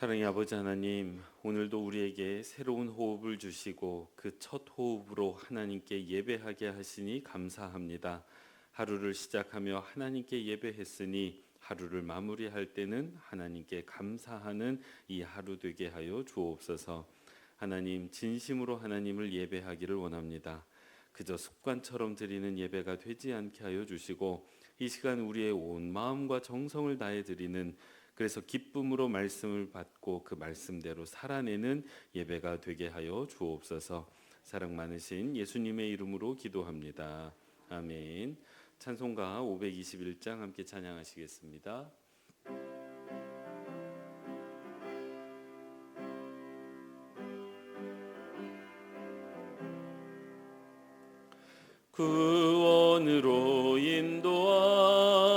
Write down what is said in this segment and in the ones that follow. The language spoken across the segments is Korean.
사랑의 아버지 하나님, 오늘도 우리에게 새로운 호흡을 주시고 그 첫 호흡으로 하나님께 예배하게 하시니 감사합니다. 하루를 시작하며 하나님께 예배했으니 하루를 마무리할 때는 하나님께 감사하는 이 하루 되게 하여 주옵소서. 하나님, 진심으로 하나님을 예배하기를 원합니다. 그저 습관처럼 드리는 예배가 되지 않게 하여 주시고 이 시간 우리의 온 마음과 정성을 다해 드리는, 그래서 기쁨으로 말씀을 받고 그 말씀대로 살아내는 예배가 되게 하여 주옵소서. 사랑 많으신 예수님의 이름으로 기도합니다. 아멘. 찬송가 521장 함께 찬양하시겠습니다. 구원으로 인도하는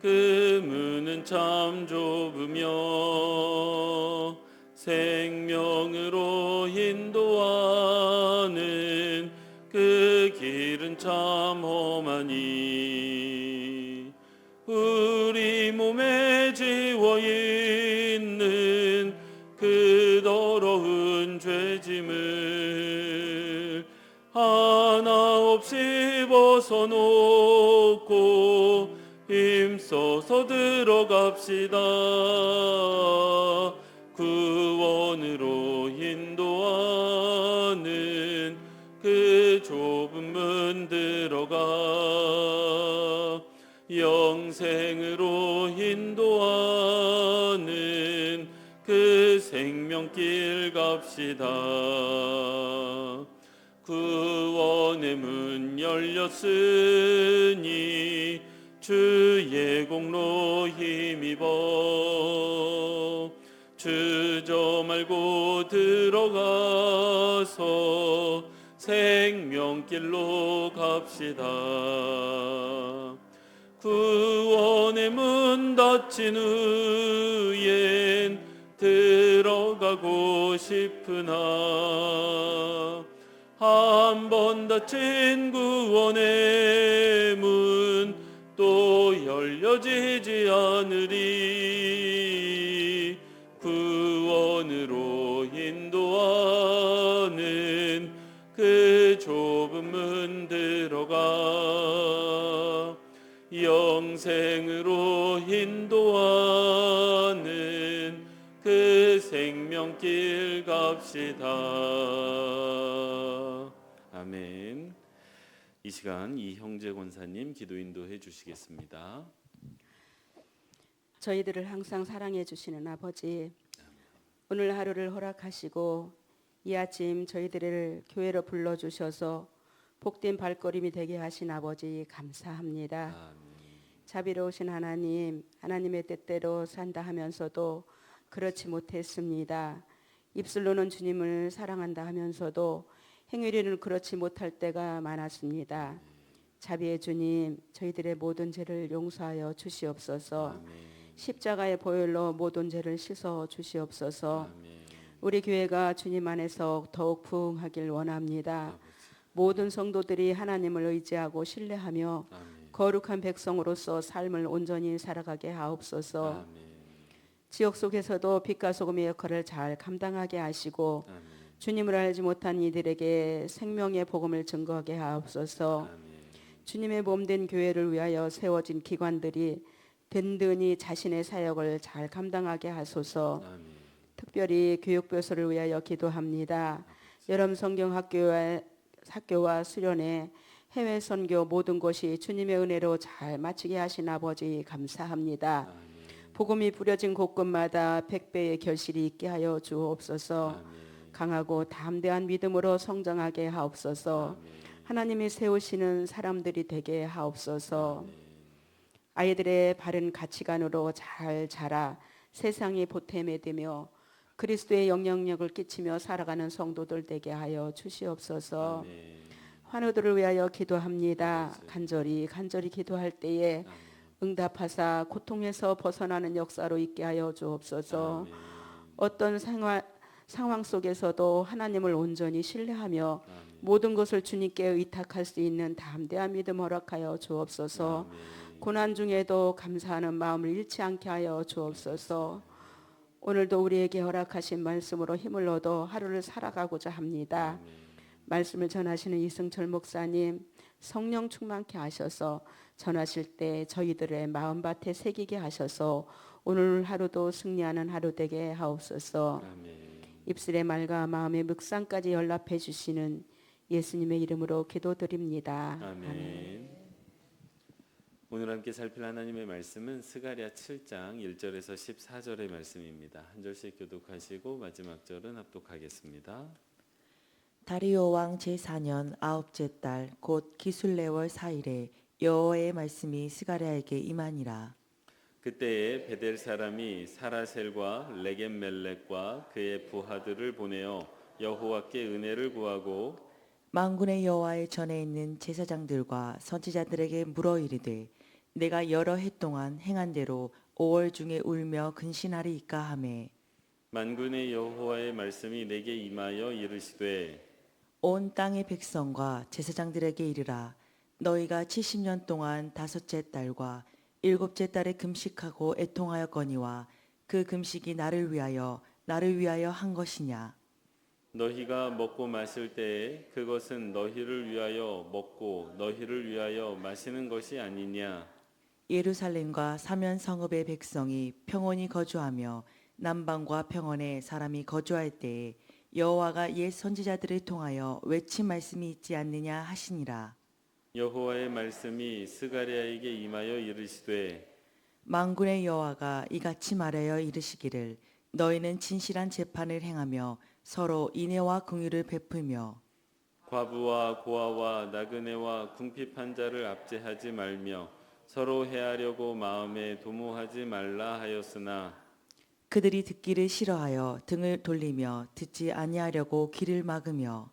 그 문은 참 좁으며 생명으로 인도하는 그 길은 참 험하니 우리 몸에 지워 있는 그 더러운 죄짐을 하나 없이 벗어놓고 힘써서 들어갑시다. 구원으로 인도하는 그 좁은 문 들어가 영생으로 인도하는 그 생명길 갑시다. 구원의 문 열렸으니 주의 공로 힘입어 주저 말고 들어가서 생명길로 갑시다. 구원의 문 닫힌 후엔 들어가고 싶으나 한 번 닫힌 구원의 문 또 열려지지 않으리. 구원으로 인도하는 그 좁은 문 들어가 영생으로 인도하는 그 생명길 갑시다. 아멘. 이 시간 이형재 권사님 기도 인도해 주시겠습니다. 저희들을 항상 사랑해 주시는 아버지, 오늘 하루를 허락하시고 이 아침 저희들을 교회로 불러주셔서 복된 발걸음이 되게 하신 아버지 감사합니다. 아멘. 자비로우신 하나님, 하나님의 뜻대로 산다 하면서도 그렇지 못했습니다. 입술로는 주님을 사랑한다 하면서도 행위로는 그렇지 못할 때가 많았습니다. 자비의 주님, 저희들의 모든 죄를 용서하여 주시옵소서. 아멘. 십자가의 보혈로 모든 죄를 씻어 주시옵소서. 아멘. 우리 교회가 주님 안에서 더욱 부흥하길 원합니다. 아버지. 모든 성도들이 하나님을 의지하고 신뢰하며 아멘. 거룩한 백성으로서 삶을 온전히 살아가게 하옵소서. 아멘. 지역 속에서도 빛과 소금의 역할을 잘 감당하게 하시고 아멘. 주님을 알지 못한 이들에게 생명의 복음을 증거하게 하옵소서. 아멘. 주님의 몸된 교회를 위하여 세워진 기관들이 든든히 자신의 사역을 잘 감당하게 하소서. 아멘. 특별히 교육교수를 위하여 기도합니다. 여름 성경 학교와 수련회, 해외 선교 모든 것이 주님의 은혜로 잘 마치게 하신 아버지 감사합니다. 아멘. 복음이 뿌려진 곳곳마다 100배의 결실이 있게 하여 주옵소서. 아멘. 강하고 담대한 믿음으로 성장하게 하옵소서. 아멘. 하나님이 세우시는 사람들이 되게 하옵소서. 아멘. 아이들의 바른 가치관으로 잘 자라 세상이 보탬이 되며 그리스도의 영향력을 끼치며 살아가는 성도들 되게 하여 주시옵소서. 아멘. 환우들을 위하여 기도합니다. 간절히 기도할 때에 아멘. 응답하사 고통에서 벗어나는 역사로 있게 하여 주옵소서. 아멘. 어떤 상황 속에서도 하나님을 온전히 신뢰하며 아멘. 모든 것을 주님께 의탁할 수 있는 담대한 믿음 허락하여 주옵소서. 아멘. 고난 중에도 감사하는 마음을 잃지 않게 하여 주옵소서. 오늘도 우리에게 허락하신 말씀으로 힘을 얻어 하루를 살아가고자 합니다. 말씀을 전하시는 이승철 목사님, 성령 충만케 하셔서 전하실 때 저희들의 마음밭에 새기게 하셔서 오늘 하루도 승리하는 하루 되게 하옵소서. 입술의 말과 마음의 묵상까지 연락해 주시는 예수님의 이름으로 기도드립니다. 아멘. 오늘 함께 살필 하나님의 말씀은 스가랴 7장 1절에서 14절의 말씀입니다. 한 절씩 교독하시고 마지막 절은 합독하겠습니다. 다리오 왕 제4년 아홉째 달 곧 기술레월 4일에 여호와의 말씀이 스가랴에게 임하니라. 그때에 베델 사람이 사라셀과 레겜멜렉과 그의 부하들을 보내어 여호와께 은혜를 구하고 만군의 여호와의 전에 있는 제사장들과 선지자들에게 물어 이르되 내가 여러 해 동안 행한 대로 5월 중에 울며 근신하리이까 하매 만군의 여호와의 말씀이 내게 임하여 이르시되 온 땅의 백성과 제사장들에게 이르라. 너희가 70년 동안 다섯째 달과 일곱째 달에 금식하고 애통하였거니와 그 금식이 나를 위하여 한 것이냐. 너희가 먹고 마실 때에 그것은 너희를 위하여 먹고 너희를 위하여 마시는 것이 아니냐. 예루살렘과 사면 성읍의 백성이 평온히 거주하며 남방과 평원에 사람이 거주할 때에 여호와가 옛 선지자들을 통하여 외친 말씀이 있지 않느냐 하시니라. 여호와의 말씀이 스가랴에게 임하여 이르시되 만군의 여호와가 이같이 말하여 이르시기를 너희는 진실한 재판을 행하며 서로 인애와 긍휼을 베풀며 과부와 고아와 나그네와 궁핍한 자를 압제하지 말며 서로 해하려고 마음에 도모하지 말라 하였으나 그들이 듣기를 싫어하여 등을 돌리며 듣지 아니하려고 귀를 막으며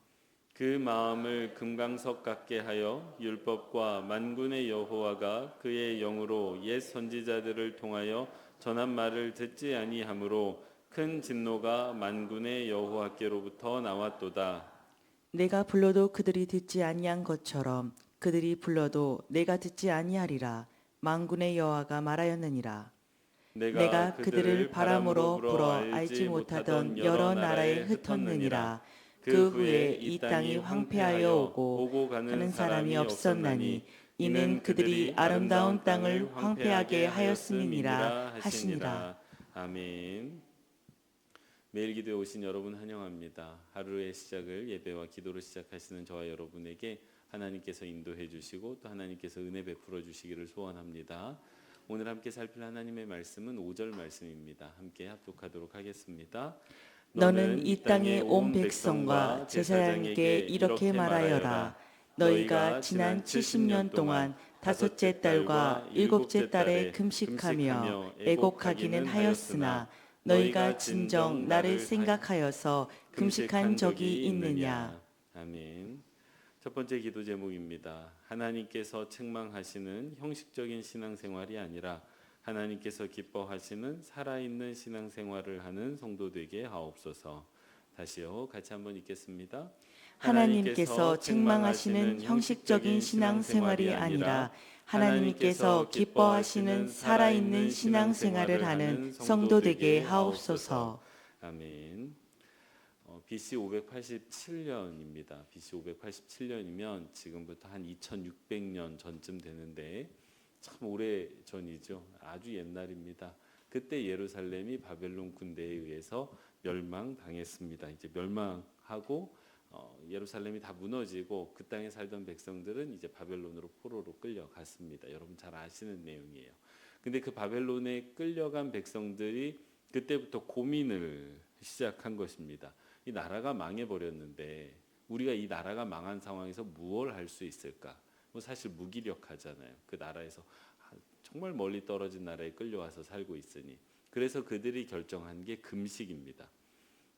그 마음을 금강석 같게 하여 율법과 만군의 여호와가 그의 영으로 옛 선지자들을 통하여 전한 말을 듣지 아니하므로 큰 진노가 만군의 여호와께로부터 나왔도다. 내가 불러도 그들이 듣지 아니한 것처럼 그들이 불러도 내가 듣지 아니하리라. 만군의 여호와가 말하였느니라. 내가 그들을 바람으로 불어 알지 못하던 여러 나라에 흩었느니라. 그 후에 이 땅이 황폐하여 오고 가는 사람이 없었나니 이는 그들이 아름다운 땅을 황폐하게 하였음이니라 하시니라. 아멘. 매일 기도에 오신 여러분 환영합니다. 하루의 시작을 예배와 기도로 시작하시는 저와 여러분에게 하나님께서 인도해 주시고 또 하나님께서 은혜 베풀어 주시기를 소원합니다. 오늘 함께 살필 하나님의 말씀은 5절 말씀입니다. 함께 합독하도록 하겠습니다. 너는 이 땅의 온 백성과 제사장에게 이렇게 말하여라. 너희가 지난 70년 동안 다섯째 달과 일곱째 달에 금식하며 애곡하기는 하였으나 너희가 진정 나를 생각하여서 금식한 적이 있느냐. 아멘. 첫 번째 기도 제목입니다. 하나님께서 책망하시는 형식적인 신앙생활이 아니라 하나님께서 기뻐하시는 살아있는 신앙생활을 하는 성도 되게 하옵소서. 다시요. 같이 한번 읽겠습니다. 하나님께서 책망하시는 형식적인 신앙생활이 아니라 하나님께서 기뻐하시는 살아있는 신앙생활을 하는 성도 되게 하옵소서. 아멘. BC 587년입니다. BC 587년이면 지금부터 한 2600년 전쯤 되는데 참 오래 전이죠. 아주 옛날입니다. 그때 예루살렘이 바벨론 군대에 의해서 멸망당했습니다. 이제 멸망하고 예루살렘이 다 무너지고 그 땅에 살던 백성들은 이제 바벨론으로 포로로 끌려갔습니다. 여러분 잘 아시는 내용이에요. 근데 그 바벨론에 끌려간 백성들이 그때부터 고민을 시작한 것입니다. 이 나라가 망해버렸는데 우리가 이 나라가 망한 상황에서 무엇을 할 수 있을까? 뭐 사실 무기력하잖아요. 그 나라에서 정말 멀리 떨어진 나라에 끌려와서 살고 있으니. 그래서 그들이 결정한 게 금식입니다.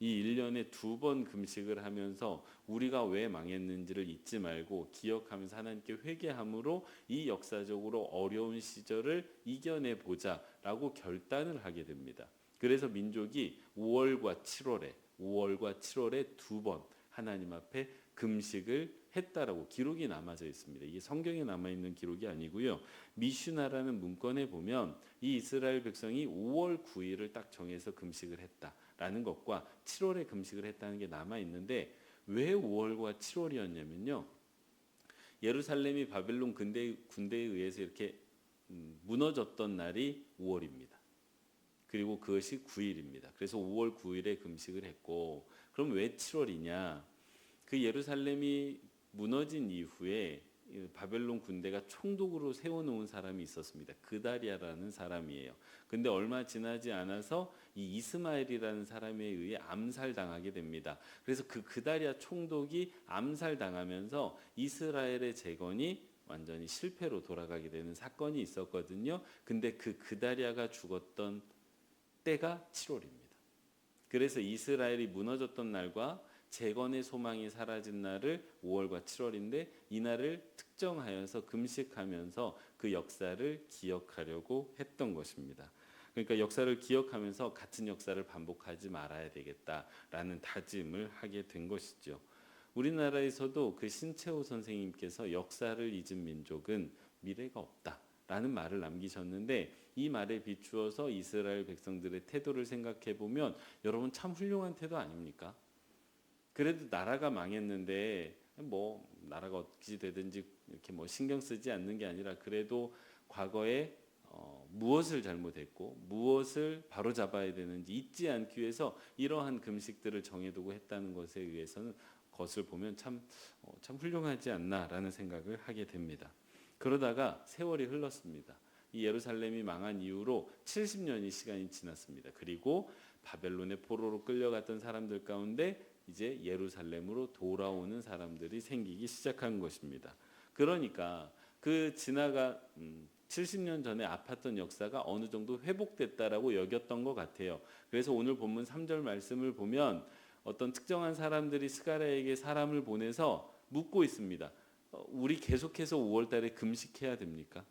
이 1년에 2번 금식을 하면서 우리가 왜 망했는지를 잊지 말고 기억하면서 하나님께 회개함으로 이 역사적으로 어려운 시절을 이겨내 보자라고 결단을 하게 됩니다. 그래서 민족이 5월과 7월에 2번 하나님 앞에 금식을 했다라고 기록이 남아져 있습니다. 이게 성경에 남아 있는 기록이 아니고요. 미슈나라는 문건에 보면 이 이스라엘 백성이 5월 9일을 딱 정해서 금식을 했다라는 것과 7월에 금식을 했다는 게 남아 있는데 왜 5월과 7월이었냐면요. 예루살렘이 바벨론 군대에 의해서 이렇게 무너졌던 날이 5월입니다. 그리고 그것이 9일입니다. 그래서 5월 9일에 금식을 했고, 그럼 왜 7월이냐? 그 예루살렘이 무너진 이후에 바벨론 군대가 총독으로 세워놓은 사람이 있었습니다. 그다리아라는 사람이에요. 근데 얼마 지나지 않아서 이 이스마엘이라는 사람에 의해 암살당하게 됩니다. 그래서 그 그다리아 총독이 암살당하면서 이스라엘의 재건이 완전히 실패로 돌아가게 되는 사건이 있었거든요. 근데 그 그다리아가 죽었던 때가 7월입니다. 그래서 이스라엘이 무너졌던 날과 재건의 소망이 사라진 날을 5월과 7월인데 이 날을 특정하여서 금식하면서 그 역사를 기억하려고 했던 것입니다. 그러니까 역사를 기억하면서 같은 역사를 반복하지 말아야 되겠다라는 다짐을 하게 된 것이죠. 우리나라에서도 그 신채호 선생님께서 역사를 잊은 민족은 미래가 없다라는 말을 남기셨는데 이 말에 비추어서 이스라엘 백성들의 태도를 생각해 보면 여러분 참 훌륭한 태도 아닙니까? 그래도 나라가 망했는데 뭐 나라가 어떻게 되든지 이렇게 뭐 신경 쓰지 않는 게 아니라 그래도 과거에 무엇을 잘못했고 무엇을 바로잡아야 되는지 잊지 않기 위해서 이러한 금식들을 정해두고 했다는 것에 의해서는 것을 보면 참 훌륭하지 않나라는 생각을 하게 됩니다. 그러다가 세월이 흘렀습니다. 이 예루살렘이 망한 이후로 70년의 시간이 지났습니다. 그리고 바벨론의 포로로 끌려갔던 사람들 가운데 이제 예루살렘으로 돌아오는 사람들이 생기기 시작한 것입니다. 그러니까 그 지나가 70년 전에 아팠던 역사가 어느 정도 회복됐다라고 여겼던 것 같아요. 그래서 오늘 본문 3절 말씀을 보면 어떤 특정한 사람들이 스가랴에게 사람을 보내서 묻고 있습니다. 우리 계속해서 5월 달에 금식해야 됩니까?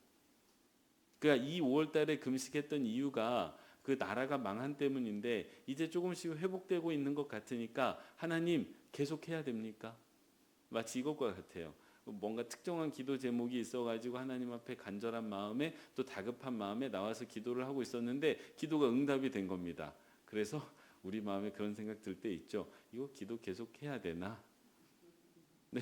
그러니까 이 5월 달에 금식했던 이유가 그 나라가 망한 때문인데 이제 조금씩 회복되고 있는 것 같으니까 하나님 계속해야 됩니까? 마치 이것과 같아요. 뭔가 특정한 기도 제목이 있어가지고 하나님 앞에 간절한 마음에 또 다급한 마음에 나와서 기도를 하고 있었는데 기도가 응답이 된 겁니다. 그래서 우리 마음에 그런 생각 들 때 있죠. 이거 기도 계속 해야 되나? 네,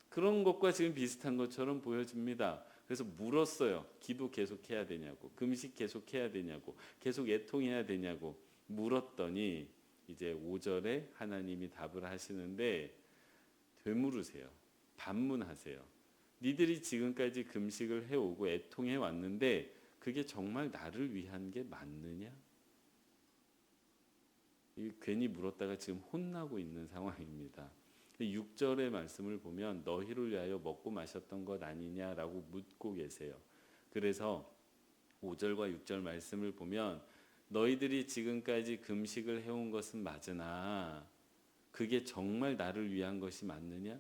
그런 것과 지금 비슷한 것처럼 보여집니다. 그래서 물었어요. 기도 계속 해야 되냐고, 금식 계속 해야 되냐고, 계속 애통해야 되냐고 물었더니 이제 5절에 하나님이 답을 하시는데 되물으세요. 반문하세요. 니들이 지금까지 금식을 해오고 애통해 왔는데 그게 정말 나를 위한 게 맞느냐? 괜히 물었다가 지금 혼나고 있는 상황입니다. 6절의 말씀을 보면 너희를 위하여 먹고 마셨던 것 아니냐라고 묻고 계세요. 그래서 5절과 6절 말씀을 보면 너희들이 지금까지 금식을 해온 것은 맞으나 그게 정말 나를 위한 것이 맞느냐?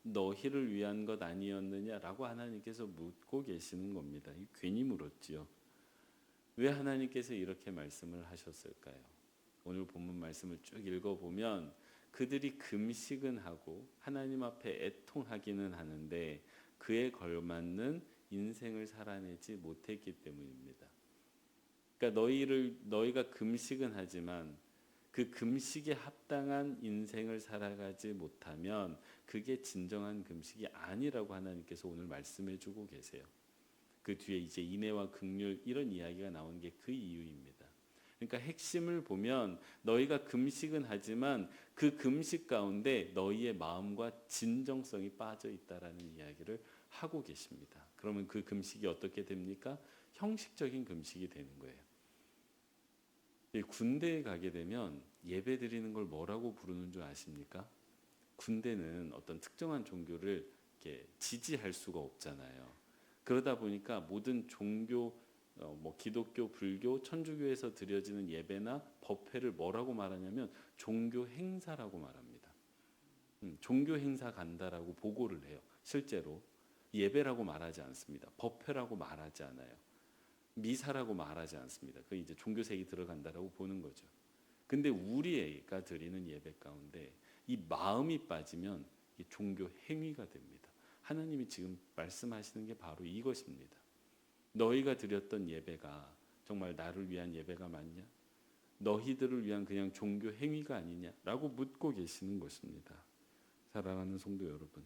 너희를 위한 것 아니었느냐라고 하나님께서 묻고 계시는 겁니다. 괜히 물었지요. 왜 하나님께서 이렇게 말씀을 하셨을까요? 오늘 본문 말씀을 쭉 읽어보면 그들이 금식은 하고 하나님 앞에 애통하기는 하는데 그에 걸맞는 인생을 살아내지 못했기 때문입니다. 그러니까 너희가 금식은 하지만 그 금식에 합당한 인생을 살아가지 못하면 그게 진정한 금식이 아니라고 하나님께서 오늘 말씀해주고 계세요. 그 뒤에 이제 인애와 긍휼 이런 이야기가 나온 게 그 이유입니다. 그러니까 핵심을 보면 너희가 금식은 하지만 그 금식 가운데 너희의 마음과 진정성이 빠져 있다라는 이야기를 하고 계십니다. 그러면 그 금식이 어떻게 됩니까? 형식적인 금식이 되는 거예요. 군대에 가게 되면 예배 드리는 걸 뭐라고 부르는 줄 아십니까? 군대는 어떤 특정한 종교를 이렇게 지지할 수가 없잖아요. 그러다 보니까 모든 종교 뭐 기독교, 불교, 천주교에서 드려지는 예배나 법회를 뭐라고 말하냐면 종교 행사라고 말합니다. 종교 행사 간다라고 보고를 해요. 실제로 예배라고 말하지 않습니다. 법회라고 말하지 않아요. 미사라고 말하지 않습니다. 그 이제 종교색이 들어간다라고 보는 거죠. 근데 우리가 드리는 예배 가운데 이 마음이 빠지면 이게 종교 행위가 됩니다. 하나님이 지금 말씀하시는 게 바로 이것입니다. 너희가 드렸던 예배가 정말 나를 위한 예배가 맞냐? 너희들을 위한 그냥 종교 행위가 아니냐라고 묻고 계시는 것입니다. 사랑하는 성도 여러분,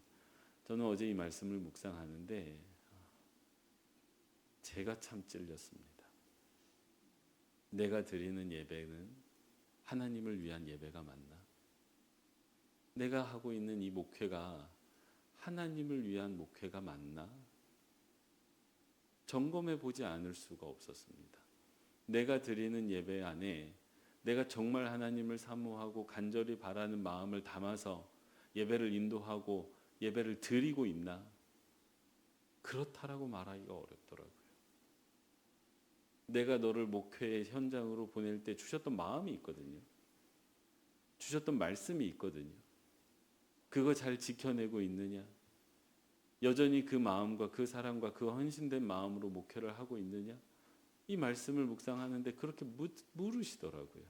저는 어제 이 말씀을 묵상하는데 제가 참 찔렸습니다. 내가 드리는 예배는 하나님을 위한 예배가 맞나? 내가 하고 있는 이 목회가 하나님을 위한 목회가 맞나? 점검해 보지 않을 수가 없었습니다. 내가 드리는 예배 안에 내가 정말 하나님을 사모하고 간절히 바라는 마음을 담아서 예배를 인도하고 예배를 드리고 있나? 그렇다라고 말하기가 어렵더라고요. 내가 너를 목회의 현장으로 보낼 때 주셨던 마음이 있거든요. 주셨던 말씀이 있거든요. 그거 잘 지켜내고 있느냐? 여전히 그 마음과 그 사랑과 그 헌신된 마음으로 목회를 하고 있느냐? 이 말씀을 묵상하는데 그렇게 물으시더라고요.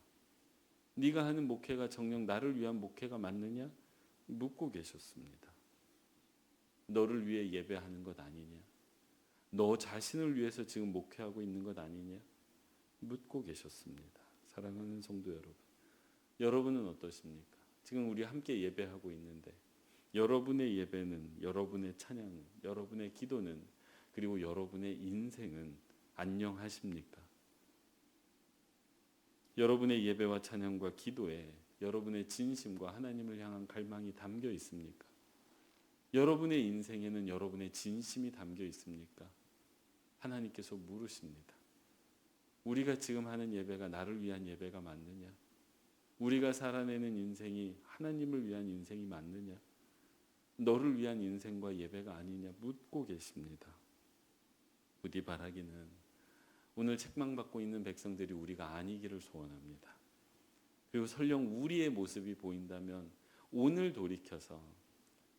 네가 하는 목회가 정녕 나를 위한 목회가 맞느냐? 묻고 계셨습니다. 너를 위해 예배하는 것 아니냐? 너 자신을 위해서 지금 목회하고 있는 것 아니냐? 묻고 계셨습니다. 사랑하는 성도 여러분, 여러분은 어떠십니까? 지금 우리 함께 예배하고 있는데 여러분의 예배는, 여러분의 찬양은, 여러분의 기도는, 그리고 여러분의 인생은 안녕하십니까? 여러분의 예배와 찬양과 기도에 여러분의 진심과 하나님을 향한 갈망이 담겨 있습니까? 여러분의 인생에는 여러분의 진심이 담겨 있습니까? 하나님께서 물으십니다. 우리가 지금 하는 예배가 나를 위한 예배가 맞느냐? 우리가 살아내는 인생이 하나님을 위한 인생이 맞느냐? 너를 위한 인생과 예배가 아니냐 묻고 계십니다. 부디 바라기는 오늘 책망받고 있는 백성들이 우리가 아니기를 소원합니다. 그리고 설령 우리의 모습이 보인다면 오늘 돌이켜서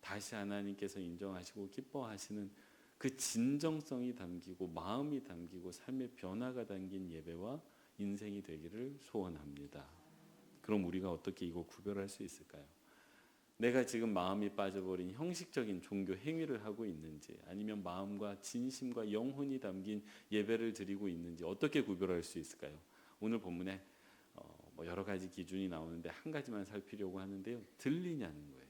다시 하나님께서 인정하시고 기뻐하시는 그 진정성이 담기고 마음이 담기고 삶의 변화가 담긴 예배와 인생이 되기를 소원합니다. 그럼 우리가 어떻게 이거 구별할 수 있을까요? 내가 지금 마음이 빠져버린 형식적인 종교 행위를 하고 있는지, 아니면 마음과 진심과 영혼이 담긴 예배를 드리고 있는지 어떻게 구별할 수 있을까요? 오늘 본문에 여러 가지 기준이 나오는데 한 가지만 살피려고 하는데요. 들리냐는 거예요.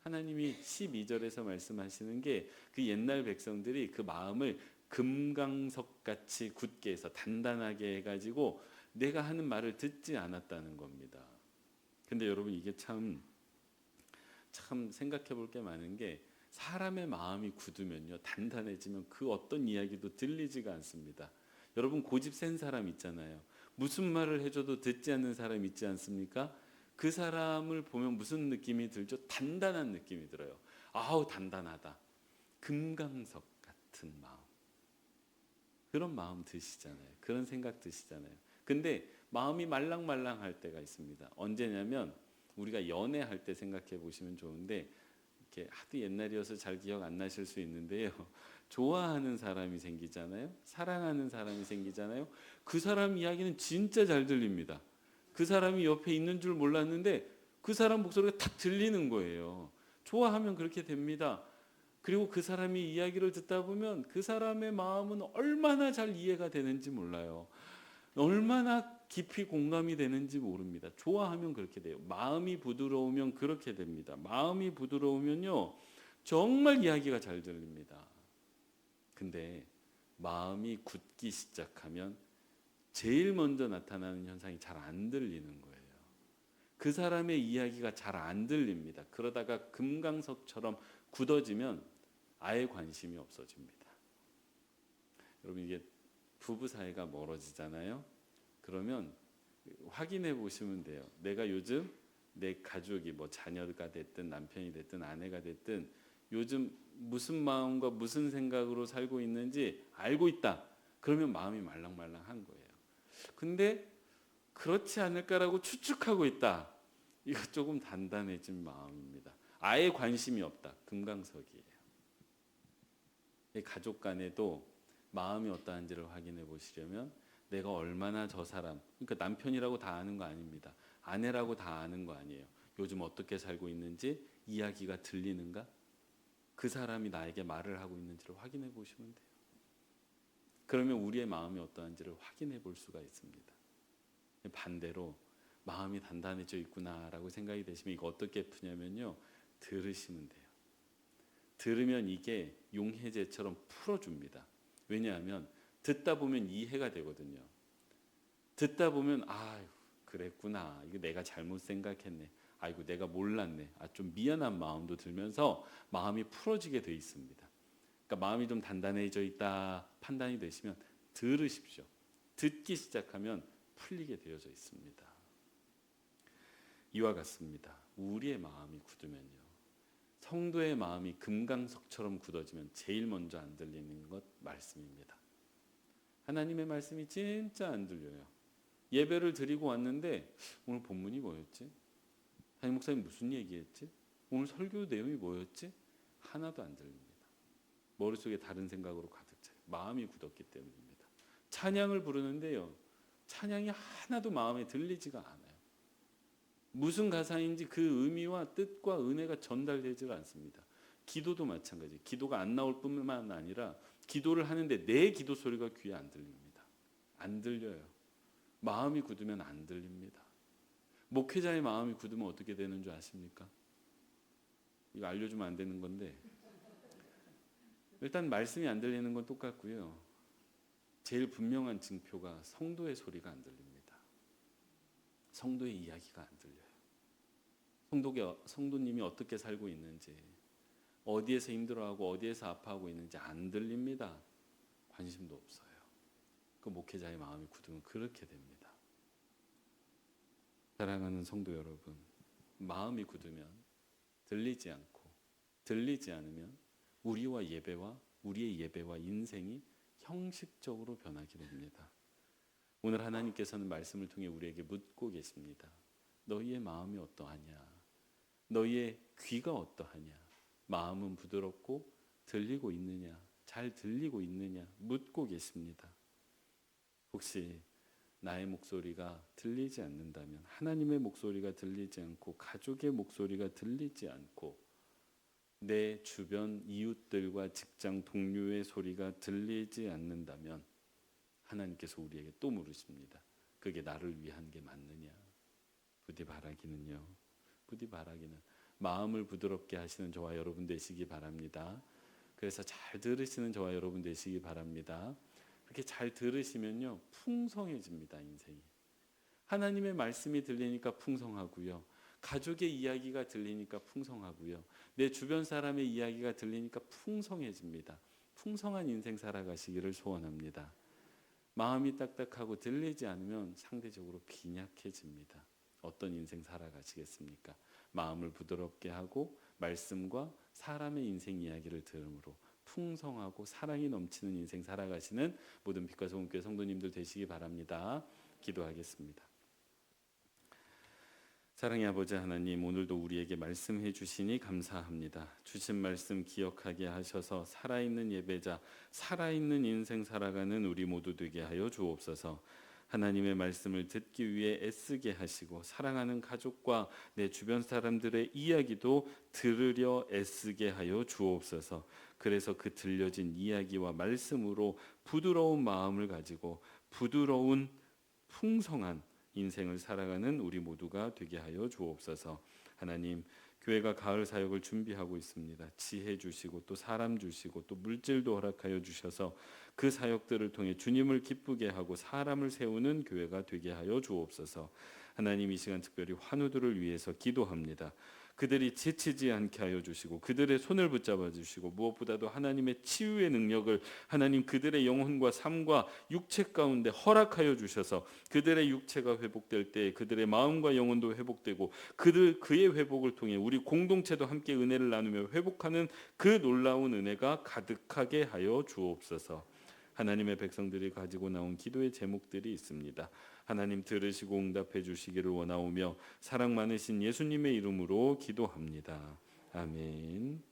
하나님이 12절에서 말씀하시는 게 그 옛날 백성들이 그 마음을 금강석같이 굳게 해서 단단하게 해가지고 내가 하는 말을 듣지 않았다는 겁니다. 근데 여러분 이게 참 생각해 볼 게 많은 게 사람의 마음이 굳으면요, 단단해지면 그 어떤 이야기도 들리지가 않습니다. 여러분 고집 센 사람 있잖아요. 무슨 말을 해줘도 듣지 않는 사람 있지 않습니까? 그 사람을 보면 무슨 느낌이 들죠? 단단한 느낌이 들어요. 아우 단단하다. 금강석 같은 마음. 그런 마음 드시잖아요. 그런 생각 드시잖아요. 근데 마음이 말랑말랑할 때가 있습니다. 언제냐면 우리가 연애할 때 생각해 보시면 좋은데, 이렇게 하도 옛날이어서 잘 기억 안 나실 수 있는데요. 좋아하는 사람이 생기잖아요. 사랑하는 사람이 생기잖아요. 그 사람 이야기는 진짜 잘 들립니다. 그 사람이 옆에 있는 줄 몰랐는데 그 사람 목소리가 탁 들리는 거예요. 좋아하면 그렇게 됩니다. 그리고 그 사람이 이야기를 듣다 보면 그 사람의 마음은 얼마나 잘 이해가 되는지 몰라요. 얼마나 깊이 공감이 되는지 모릅니다. 좋아하면 그렇게 돼요. 마음이 부드러우면 그렇게 됩니다. 마음이 부드러우면요, 정말 이야기가 잘 들립니다. 근데 마음이 굳기 시작하면 제일 먼저 나타나는 현상이 잘 안 들리는 거예요. 그 사람의 이야기가 잘 안 들립니다. 그러다가 금강석처럼 굳어지면 아예 관심이 없어집니다. 여러분 이게 부부 사이가 멀어지잖아요. 그러면 확인해 보시면 돼요. 내가 요즘 내 가족이 뭐 자녀가 됐든 남편이 됐든 아내가 됐든 요즘 무슨 마음과 무슨 생각으로 살고 있는지 알고 있다. 그러면 마음이 말랑말랑한 거예요. 근데 그렇지 않을까라고 추측하고 있다. 이거 조금 단단해진 마음입니다. 아예 관심이 없다. 금강석이에요. 가족 간에도 마음이 어떠한지를 확인해 보시려면 내가 얼마나 저 사람, 그러니까 남편이라고 다 아는 거 아닙니다. 아내라고 다 아는 거 아니에요. 요즘 어떻게 살고 있는지 이야기가 들리는가? 그 사람이 나에게 말을 하고 있는지를 확인해 보시면 돼요. 그러면 우리의 마음이 어떠한지를 확인해 볼 수가 있습니다. 반대로 마음이 단단해져 있구나라고 생각이 되시면 이거 어떻게 푸냐면요, 들으시면 돼요. 들으면 이게 용해제처럼 풀어줍니다. 왜냐하면 듣다 보면 이해가 되거든요. 듣다 보면 그랬구나, 이거 내가 잘못 생각했네, 아이고 내가 몰랐네, 좀 미안한 마음도 들면서 마음이 풀어지게 돼 있습니다. 그러니까 마음이 좀 단단해져 있다 판단이 되시면 들으십시오. 듣기 시작하면 풀리게 되어져 있습니다. 이와 같습니다. 우리의 마음이 굳으면요, 성도의 마음이 금강석처럼 굳어지면 제일 먼저 안 들리는 것 말씀입니다. 하나님의 말씀이 진짜 안 들려요. 예배를 드리고 왔는데 오늘 본문이 뭐였지? 담임 목사님 무슨 얘기했지? 오늘 설교 내용이 뭐였지? 하나도 안 들립니다. 머릿속에 다른 생각으로 가득 차요. 마음이 굳었기 때문입니다. 찬양을 부르는데요, 찬양이 하나도 마음에 들리지가 않아요. 무슨 가사인지 그 의미와 뜻과 은혜가 전달되지 않습니다. 기도도 마찬가지. 기도가 안 나올 뿐만 아니라 기도를 하는데 내 기도 소리가 귀에 안 들립니다. 안 들려요. 마음이 굳으면 안 들립니다. 목회자의 마음이 굳으면 어떻게 되는 줄 아십니까? 이거 알려주면 안 되는 건데, 일단 말씀이 안 들리는 건 똑같고요. 제일 분명한 징표가 성도의 소리가 안 들립니다. 성도의 이야기가 안 들려요. 성도님이 어떻게 살고 있는지, 어디에서 힘들어하고 어디에서 아파하고 있는지 안 들립니다. 관심도 없어요. 그 목회자의 마음이 굳으면 그렇게 됩니다. 사랑하는 성도 여러분, 마음이 굳으면 들리지 않고, 들리지 않으면 우리의 예배와 인생이 형식적으로 변하게 됩니다. 오늘 하나님께서는 말씀을 통해 우리에게 묻고 계십니다. 너희의 마음이 어떠하냐? 너희의 귀가 어떠하냐? 마음은 부드럽고 들리고 있느냐? 잘 들리고 있느냐? 묻고 계십니다. 혹시 나의 목소리가 들리지 않는다면, 하나님의 목소리가 들리지 않고, 가족의 목소리가 들리지 않고, 내 주변 이웃들과 직장 동료의 소리가 들리지 않는다면 하나님께서 우리에게 또 물으십니다. 그게 나를 위한 게 맞느냐? 부디 바라기는요, 부디 바라기는 마음을 부드럽게 하시는 저와 여러분 되시기 바랍니다. 그래서 잘 들으시는 저와 여러분 되시기 바랍니다. 그렇게 잘 들으시면요, 풍성해집니다. 인생이. 하나님의 말씀이 들리니까 풍성하고요, 가족의 이야기가 들리니까 풍성하고요, 내 주변 사람의 이야기가 들리니까 풍성해집니다. 풍성한 인생 살아가시기를 소원합니다. 마음이 딱딱하고 들리지 않으면 상대적으로 빈약해집니다. 어떤 인생 살아가시겠습니까? 마음을 부드럽게 하고 말씀과 사람의 인생 이야기를 들음으로 풍성하고 사랑이 넘치는 인생 살아가시는 모든 빛과 소금교회 성도님들 되시기 바랍니다. 기도하겠습니다. 사랑의 아버지 하나님, 오늘도 우리에게 말씀해 주시니 감사합니다. 주신 말씀 기억하게 하셔서 살아있는 예배자, 살아있는 인생 살아가는 우리 모두 되게 하여 주옵소서. 하나님의 말씀을 듣기 위해 애쓰게 하시고, 사랑하는 가족과 내 주변 사람들의 이야기도 들으려 애쓰게 하여 주옵소서. 그래서 그 들려진 이야기와 말씀으로 부드러운 마음을 가지고 부드러운 풍성한 인생을 살아가는 우리 모두가 되게 하여 주옵소서. 하나님, 교회가 가을 사역을 준비하고 있습니다. 지혜 주시고 또 사람 주시고 또 물질도 허락하여 주셔서 그 사역들을 통해 주님을 기쁘게 하고 사람을 세우는 교회가 되게 하여 주옵소서. 하나님, 이 시간 특별히 환우들을 위해서 기도합니다. 그들이 지치지 않게 하여 주시고 그들의 손을 붙잡아 주시고, 무엇보다도 하나님의 치유의 능력을 하나님 그들의 영혼과 삶과 육체 가운데 허락하여 주셔서 그들의 육체가 회복될 때 그들의 마음과 영혼도 회복되고, 그의 회복을 통해 우리 공동체도 함께 은혜를 나누며 회복하는 그 놀라운 은혜가 가득하게 하여 주옵소서. 하나님의 백성들이 가지고 나온 기도의 제목들이 있습니다. 하나님 들으시고 응답해 주시기를 원하오며 사랑 많으신 예수님의 이름으로 기도합니다. 아멘.